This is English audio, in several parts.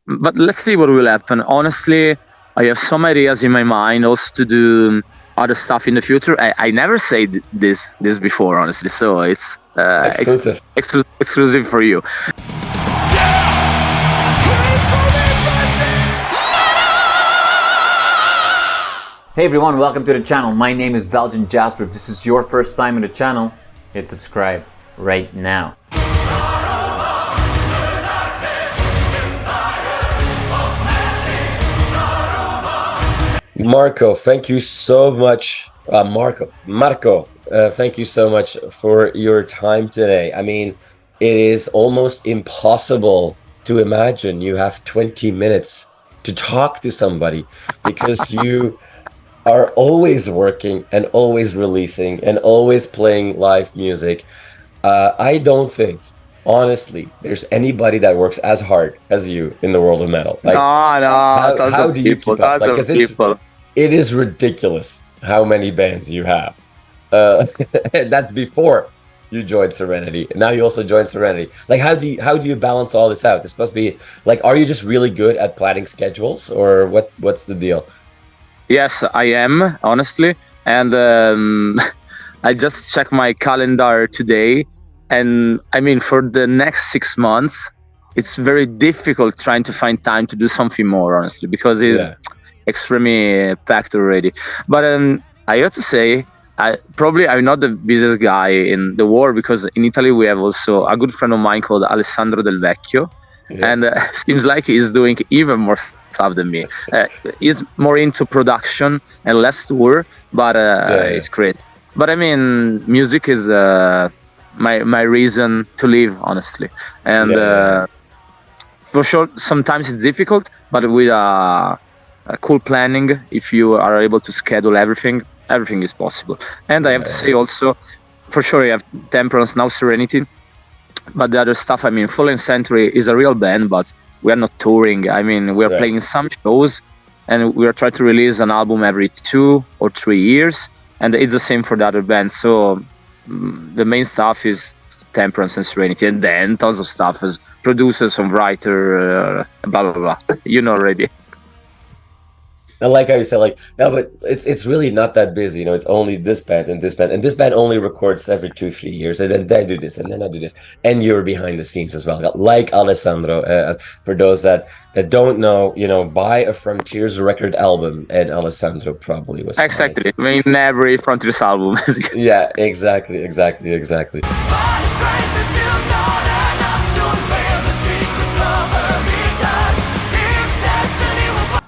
but let's see what will happen. Honestly, I have some ideas in my mind also to do other stuff in the future. I never said this before, honestly, so it's Exclusive. Exclusive for you. Hey everyone, welcome to the channel. My name is Belgian Jasper. If this is your first time in the channel, hit subscribe right now. Marco, thank you so much. Marco, thank you so much for your time today. I mean, it is almost impossible to imagine you have 20 minutes to talk to somebody because you are always working and always releasing and always playing live music. I don't think, honestly, there's anybody that works as hard as you in the world of metal. Like, Tons of people. It is ridiculous how many bands you have. That's before you joined Serenity. Now you also joined Serenity. Like, how do you balance all this out? This must be like, are you just really good at planning schedules, or what's the deal? Yes, I am, honestly. And I just checked my calendar today. And I mean, for the next 6 months, it's very difficult trying to find time to do something more, honestly, because it's extremely packed already. But I have to say, I'm not the busiest guy in the world, because in Italy we have also a good friend of mine called Alessandro Del Vecchio. Yeah. And seems like he's doing even more stuff than me. He's more into production and less tour, but it's great. But I mean, music is my reason to live, honestly. And for sure, sometimes it's difficult, but with a cool planning, if you are able to schedule everything is possible. And I have to say also, for sure, you have Temperance, now Serenity. But the other stuff, I mean, Fallen Century is a real band, but we are not touring. I mean, we are playing some shows, and we are trying to release an album every 2 or 3 years. And it's the same for the other bands. So the main stuff is Temperance and Serenity, and then tons of stuff as producer, songwriter, blah, blah, blah. You know already. And like I said, like, no, but it's really not that busy. You know, it's only this band and this band, and this band only records every 2-3 years, and then I do this, and then I do this, and you're behind the scenes as well, like Alessandro. For those that don't know, you know, buy a Frontiers record album, and Alessandro probably was exactly. I mean, every Frontiers album. Yeah, exactly.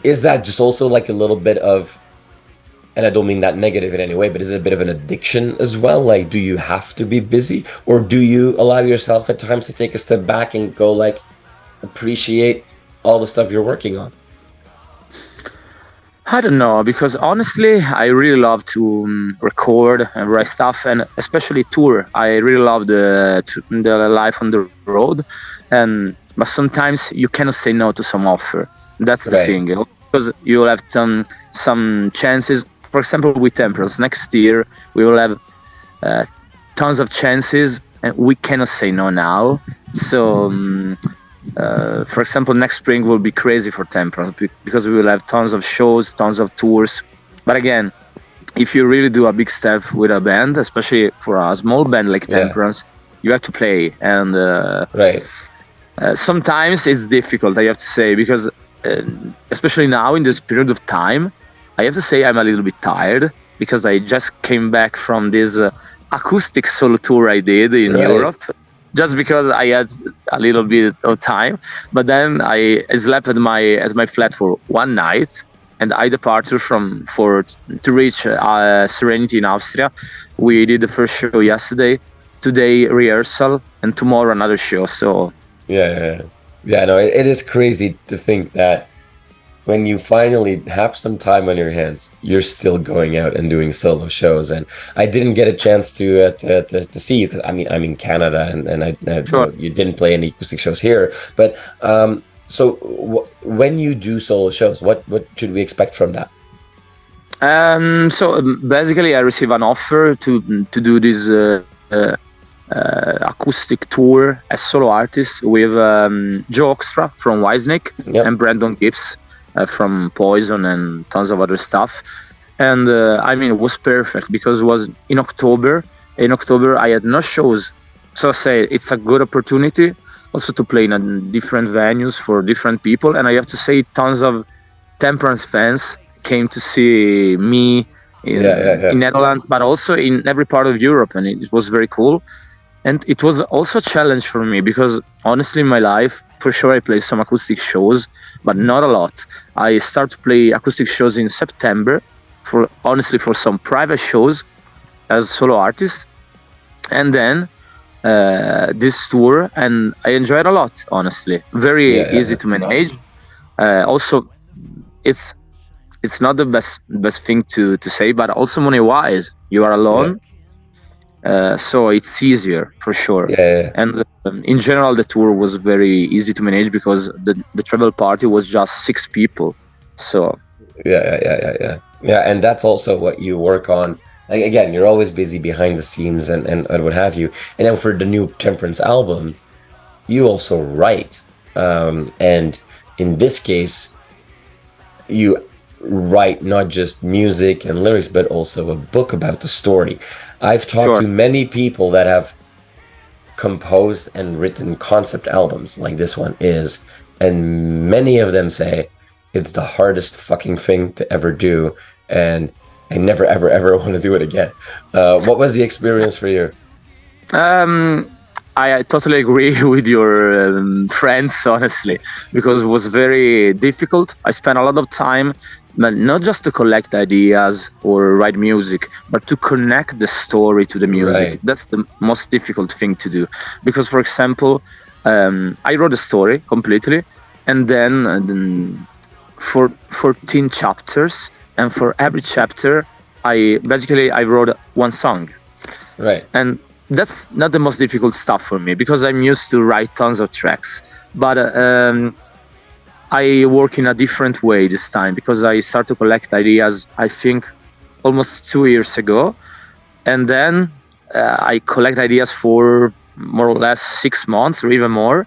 Is that just also like a little bit of, and I don't mean that negative in any way, but is it a bit of an addiction as well? Like, do you have to be busy, or do you allow yourself at times to take a step back and go, like, appreciate all the stuff you're working on? I don't know, because honestly, I really love to record and write stuff, and especially tour. I really love the life on the road, but sometimes you cannot say no to some offer. That's the thing, because you will have some chances. For example, with Temperance, next year we will have tons of chances, and we cannot say no now. So, for example, next spring will be crazy for Temperance, because we will have tons of shows, tons of tours. But again, if you really do a big step with a band, especially for a small band like Temperance, you have to play. And sometimes it's difficult, I have to say, because especially now in this period of time, I have to say I'm a little bit tired, because I just came back from this acoustic solo tour I did in Europe, just because I had a little bit of time. But then I slept at my flat for one night, and I departed to reach Serenity in Austria. We did the first show yesterday, today rehearsal, and tomorrow another show. So no, it is crazy to think that when you finally have some time on your hands, you're still going out and doing solo shows. And I didn't get a chance to see you, because I'm in Canada, and you didn't play any acoustic shows here. But so when you do solo shows, what should we expect from that? So basically, I received an offer to do this acoustic tour as solo artist with Joe Oxtra from Whitesnake and Brandon Gibbs from Poison and tons of other stuff. And I mean, it was perfect because it was in October. In October, I had no shows. So I say it's a good opportunity also to play in different venues for different people. And I have to say, tons of Temperance fans came to see me in Netherlands, but also in every part of Europe. And it was very cool. And it was also a challenge for me because honestly, in my life, for sure, I play some acoustic shows, but not a lot. I start to play acoustic shows in September for some private shows as solo artist. And then this tour, and I enjoyed a lot, honestly. Very easy to manage. Also, it's not the best thing to say, but also money-wise, you are alone. So it's easier for sure. And in general, the tour was very easy to manage because the travel party was just 6 people. So yeah, and that's also what you work on. Like, again, you're always busy behind the scenes and what have you. And then for the new Temperance album, you also write. And in this case, you write not just music and lyrics, but also a book about the story. I've talked to many people that have composed and written concept albums like this one is, and many of them say it's the hardest fucking thing to ever do, and I never ever want to do it again. What was the experience for you? I totally agree with your friends, honestly, because it was very difficult. I spent a lot of time, but not just to collect ideas or write music, but to connect the story to the music. That's the most difficult thing to do. Because, for example, I wrote a story completely, and then for 14 chapters, and for every chapter, I wrote one song. And that's not the most difficult stuff for me because I'm used to write tons of tracks. But I work in a different way this time because I start to collect ideas, I think, almost 2 years ago. And then I collect ideas for more or less 6 months or even more.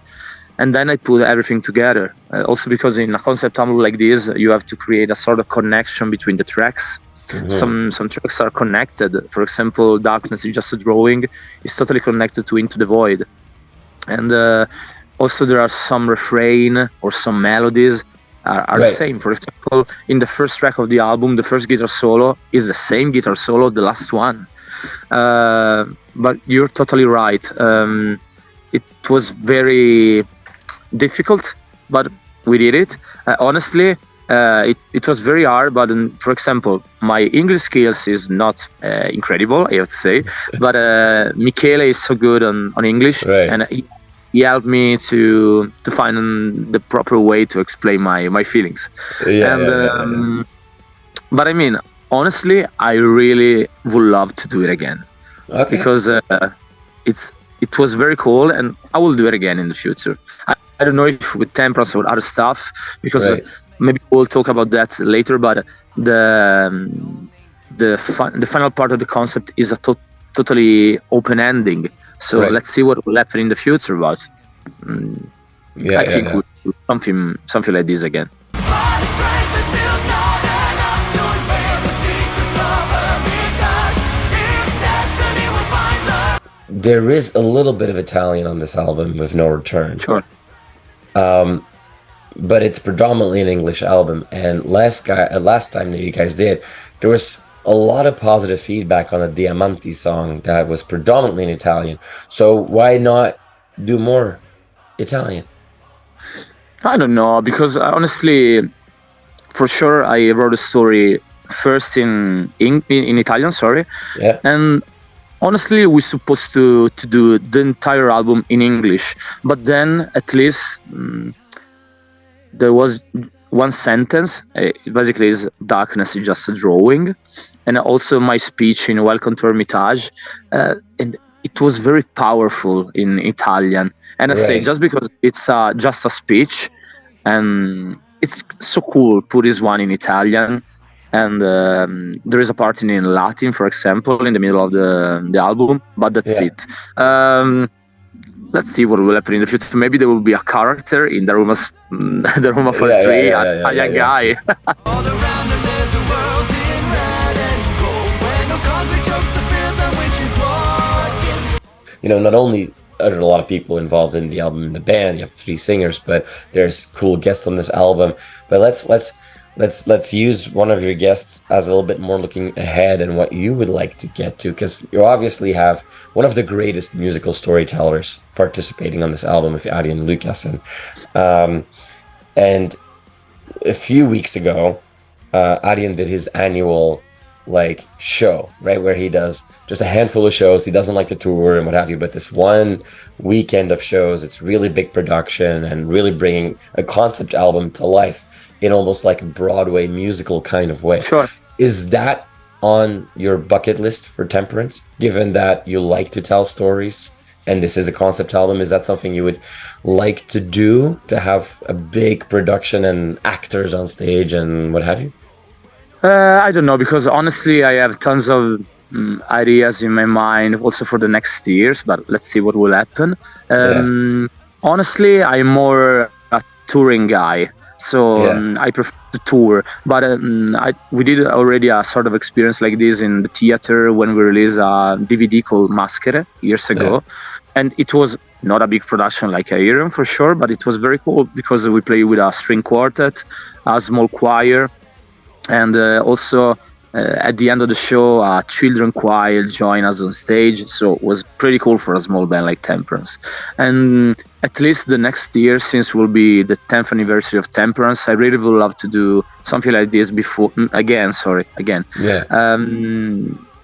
And then I put everything together. Also because in a concept album like this, you have to create a sort of connection between the tracks. Some tracks are connected. For example, Darkness is Just a Drawing is totally connected to Into the Void. And also there are some refrain or some melodies are the same. For example, in the first track of the album, the first guitar solo is the same guitar solo, the last one. But you're totally right. It was very difficult, but we did it. Honestly, it was very hard, but for example, my English skills is not incredible, I have to say, but Michele is so good on English, and he helped me to find the proper way to explain my feelings. But I mean, honestly, I really would love to do it again, because it was very cool, and I will do it again in the future. I don't know if with Temperance or other stuff, because maybe we'll talk about that later. But the final part of the concept is a totally open ending. So let's see what will happen in the future. But I think we'll do something like this again. There is a little bit of Italian on this album with No Return. But it's predominantly an English album. And last time that you guys did, there was a lot of positive feedback on the Diamanti song that was predominantly in Italian. So why not do more Italian? I don't know, because honestly, for sure, I wrote a story first in Italian, and honestly, we're supposed to do the entire album in English, but then at least there was one sentence. It basically is Darkness is Just a Drawing, and also my speech in Welcome to Hermitage, and it was very powerful in Italian. And I say, just because it's just a speech, and it's so cool, put this one in Italian. and there is a part in Latin, for example, in the middle of the album, but that's it. Let's see what will happen in the future. Maybe there will be a character in Daruma's Daruma Part 3, a young guy. Not only are there a lot of people involved in the album and the band, you have 3 singers, but there's cool guests on this album. But let's use one of your guests as a little bit more looking ahead and what you would like to get to, because you obviously have one of the greatest musical storytellers participating on this album with Arjen Lucassen. And a few weeks ago, Arjen did his annual show, right, where he does just a handful of shows. He doesn't like to tour and what have you, but this one weekend of shows, it's really big production and really bringing a concept album to life in almost like a Broadway musical kind of way. Sure. Is that on your bucket list for Temperance, given that you like to tell stories and this is a concept album? Is that something you would like to do, to have a big production and actors on stage and what have you? I don't know, because honestly I have tons of ideas in my mind also for the next years, but let's see what will happen. Honestly, I'm more a touring guy, so I prefer to tour, but we did already a sort of experience like this in the theater when we released a DVD called Maschere years ago, and it was not a big production like Ayreon for sure, but it was very cool because we played with a string quartet, a small choir, and also at the end of the show, a children choir joined us on stage. So it was pretty cool for a small band like Temperance. And at least the next year, since will be the 10th anniversary of Temperance, I really would love to do something like this again.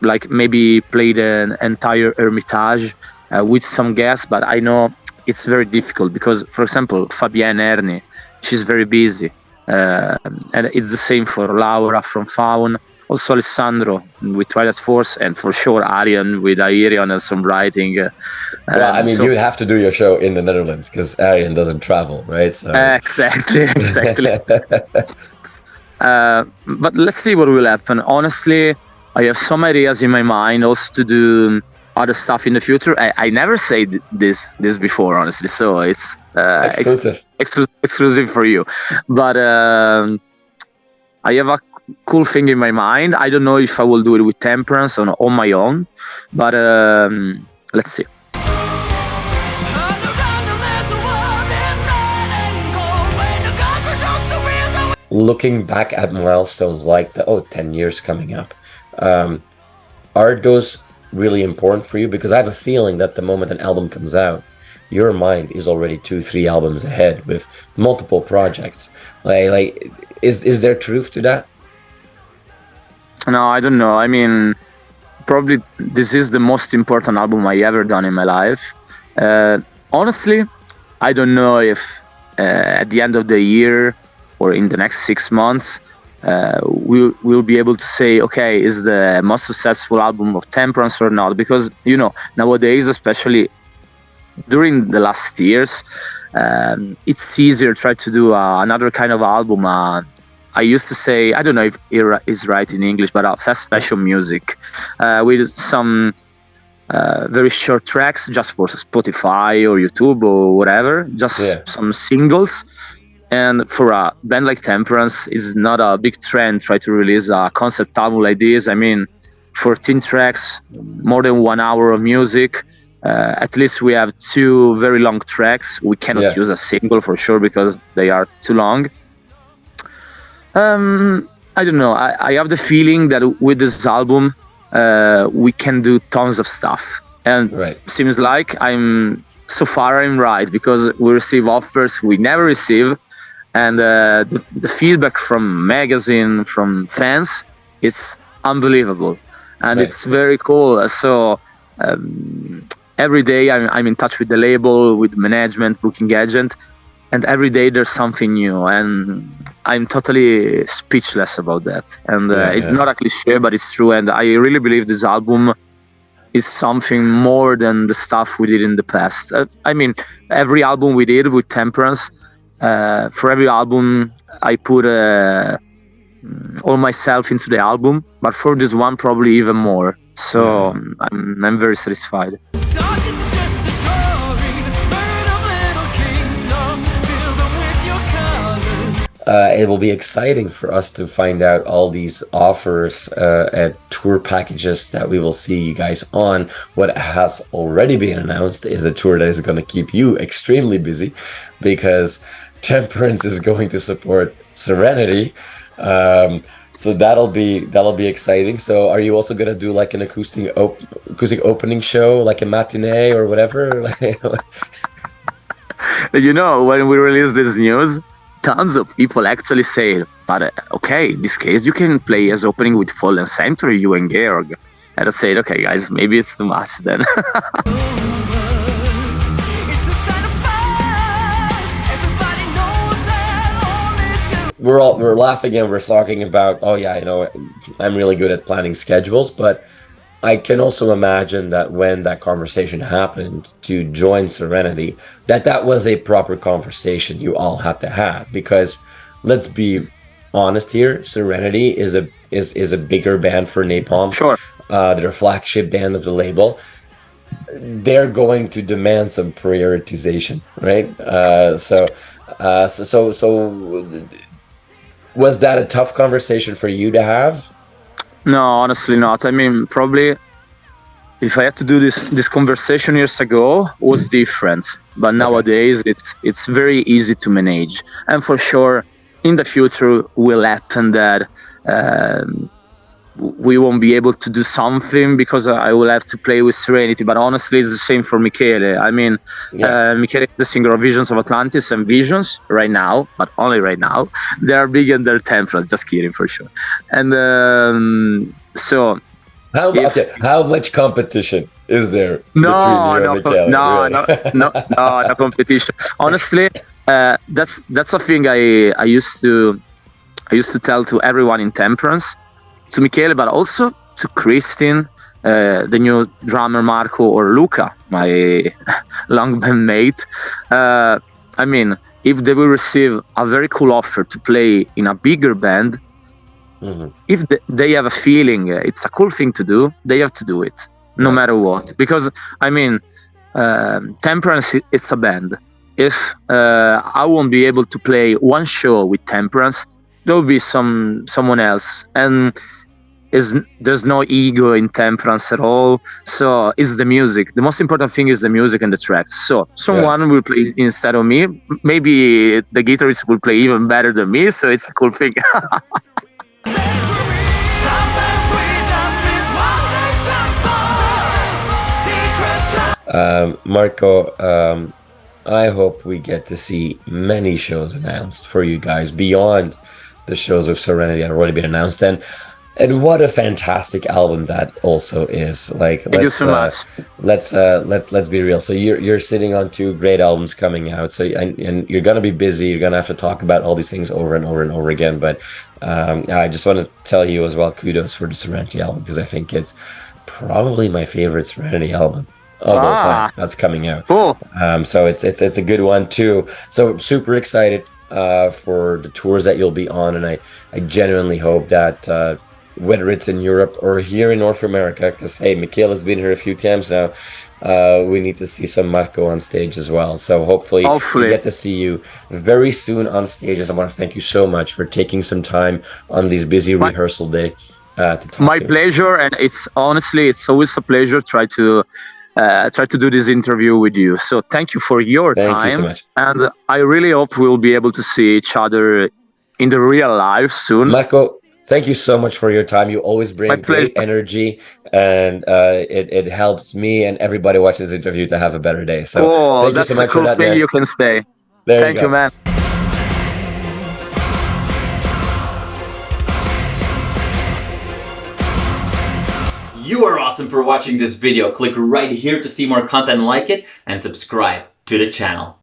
Like maybe play the entire Hermitage with some guests, but I know it's very difficult because, for example, Fabienne Erni, she's very busy. And it's the same for Laura from Faun, also Alessandro with Twilight Force, and for sure Arjen with Ayreon and some writing. You would have to do your show in the Netherlands because Arjen doesn't travel, right? So. Exactly. But let's see what will happen. Honestly, I have some ideas in my mind also to do other stuff in the future. I never said this before, honestly, so it's exclusive for you. But I have a cool thing in my mind. I don't know if I will do it with Temperance or on my own, but let's see. Looking back at milestones like 10 years coming up, are those really important for you? Because I have a feeling that the moment an album comes out, your mind is already 2-3 albums ahead with multiple projects. Is there truth to that? No, I don't know. I mean, probably this is the most important album I ever done in my life. Honestly, I don't know if at the end of the year or in the next 6 months, we'll be able to say, okay, is the most successful album of Temperance or not? Because, nowadays, especially during the last years, it's easier to try to do another kind of album. I used to say, I don't know if it is right in English, but fast fashion music with some very short tracks just for Spotify or YouTube or whatever, just some singles. And for a band like Temperance, it's not a big trend try to release a concept album like this. I mean, 14 tracks, more than 1 hour of music. At least we have 2 very long tracks. We cannot use a single for sure because they are too long. I don't know. I have the feeling that with this album, we can do tons of stuff. And seems like I'm right because we receive offers we never receive. And the feedback from magazine, from fans, it's unbelievable. And it's very cool. So every day I'm in touch with the label, with management, booking agent. And every day there's something new. And I'm totally speechless about that. And it's not a cliche, but it's true. And I really believe this album is something more than the stuff we did in the past. I mean, every album we did with Temperance, for every album I put all myself into the album, but for this one probably even more. So I'm very satisfied. It will be exciting for us to find out all these offers and tour packages that we will see you guys on. What has already been announced is a tour that is going to keep you extremely busy, because Temperance is going to support Serenity. So that'll be exciting. So are you also going to do like an acoustic opening show, like a matinee or whatever? You know, when we released this news, tons of people actually say, but okay, in this case you can play as opening with Fallen Sanctuary, you and Georg. And I said, okay guys, maybe it's too much then. We're laughing and we're talking about, oh yeah, you know, I'm really good at planning schedules, but I can also imagine that when that conversation happened to join Serenity, that was a proper conversation you all had to have, because let's be honest here, Serenity is a bigger band for Napalm. Sure. They're a flagship band of the label. They're going to demand some prioritization, right? So was that a tough conversation for you to have? No, honestly not. I mean, probably if I had to do this conversation years ago, was different. But nowadays it's very easy to manage. And for sure, in the future will happen that we won't be able to do something because I will have to play with Serenity. But honestly, it's the same for Michele. I mean, Michele is the singer of Visions of Atlantis and Visions right now, but only right now. They are big and they're Temperance. Just kidding, for sure. And so... How much competition is there between you and Michele? No competition. Honestly, that's a thing I used to tell to everyone in Temperance, to Michele, but also to Kristin, the new drummer Marco, or Luca, my long bandmate. I mean, if they will receive a very cool offer to play in a bigger band, if they have a feeling it's a cool thing to do, they have to do it, no matter what. Because, I mean, Temperance, it's a band. If I won't be able to play one show with Temperance, there will be someone else. And there's no ego in Temperance at all. So it's the music. The most important thing is the music and the tracks. So someone will play instead of me. Maybe the guitarist will play even better than me. So it's a cool thing. Marco, I hope we get to see many shows announced for you guys beyond the shows with Serenity that have already been announced. And what a fantastic album that also is. Like, thank you so much. Let's be real. So you're sitting on 2 great albums coming out. So and you're gonna be busy. You're gonna have to talk about all these things over and over and over again. But I just want to tell you as well, kudos for the Serenity album, because I think it's probably my favorite Serenity album of all time that's coming out. Cool. So it's a good one too. So super excited for the tours that you'll be on, and I genuinely hope that whether it's in Europe or here in North America, because hey, Michele has been here a few times now, we need to see some Marco on stage as well. So hopefully we get to see you very soon on stages. I want to thank you so much for taking some time on this busy rehearsal day to talk. My pleasure, and it's always a pleasure try to do this interview with you. So thank you for your time. Thank you so much. And I really hope we'll be able to see each other in the real life soon. Marco, thank you so much for your time. You always bring great energy, and it helps me and everybody watching this interview to have a better day. So thank you so much for that. That's the cool thing you can say. Thank you, man. You are awesome for watching this video. Click right here to see more content like it and subscribe to the channel.